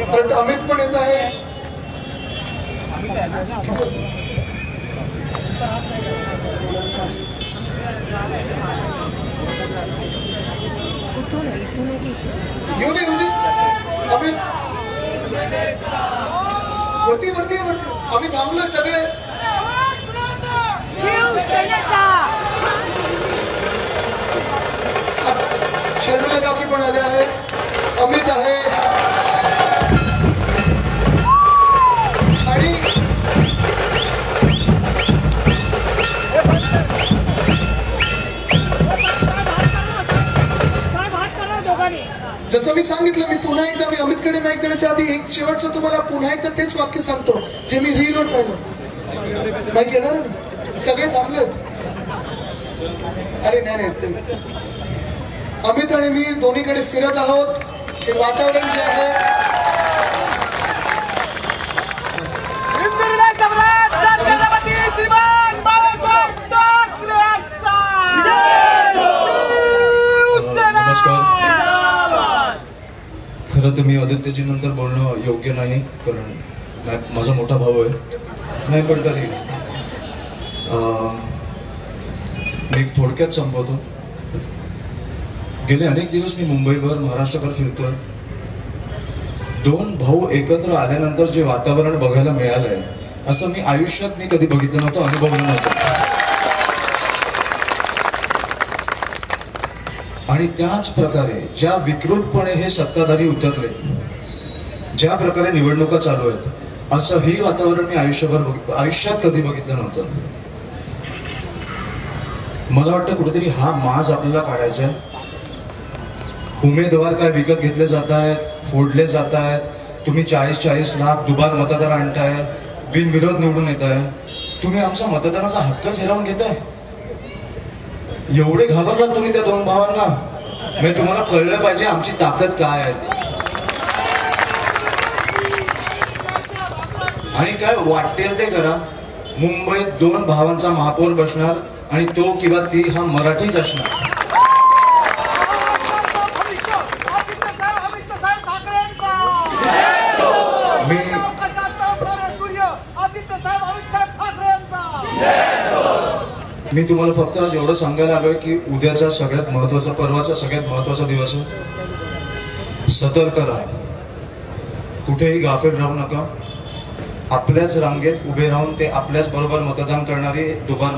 परत अमित पण येत आहे. येऊ दे अमित वरती वरती वरती. आम्ही थांबलोय सगळे. शर्मिला काकी पण आले आहेत. अमित आहे आणि जसं मी सांगितलं, मी पुन्हा एकदा मी अमितकडे माहिती देण्याच्या आधी एक शेवटचं तुम्हाला पुन्हा एकदा तेच वाक्य सांगतो जे मी रीलवर पाहिलं. माहिती येणार ना, सगळे थांबलेत. अरे नाही अमित आणि मी दोन्हीकडे फिरत आहोत. हे वातावरण जे आहे खरं तर मी आदित्यजी नंतर बोलणं योग्य नाही, कारण माझा मोठा भाऊ आहे. नाही पण तरी मी थोडक्यात संपवतो. गेले अनेक दिवस मी मुंबईभर महाराष्ट्रभर फिरतोय. दोन भाऊ एकत्र आल्यानंतर जे वातावरण बघायला मिळालंय असं मी आयुष्यात कधी बघितलं नव्हतं, अनुभवलं नव्हतं. आणि त्याच प्रकारे ज्या विकृतपणे हे सत्ताधारी उतरले, ज्या प्रकारे निवडणुका चालू आहेत, असं ही वातावरण मी आयुष्यात कधी बघितलं नव्हतं. मला वाटतं कुठेतरी हा माज आपल्याला काढायचा आहे. उमेदवार काय विकत घेतले जात आहेत, फोडले जात आहेत. तुम्ही 40-40 लाख दुबार मतदार आणताय, बिनविरोध निवडून येत आहे. तुम्ही आमचा मतदानाचा हक्कच हिरावून घेताय. एवढे घाबरलात तुम्ही त्या दोन भावांना. मी तुम्हाला कळलं पाहिजे आमची ताकद काय आहे. आणि काय वाटेल ते करा. मुंबईत दोन भावांचा महापौर बसणार आणि तो किंवा ती हा मराठीच असणार. मी तुम्हाला फक्त आज एवढं सांगायला आलोय की उद्याचा सगळ्यात महत्वाचा, परवाचा सगळ्यात महत्वाचा दिवस आहे. सतर्क राहा, कुठेही गाफील राहू नका. आपल्याच रांगेत उभे राहून ते आपल्याच बरोबर मतदान करणारे दुबार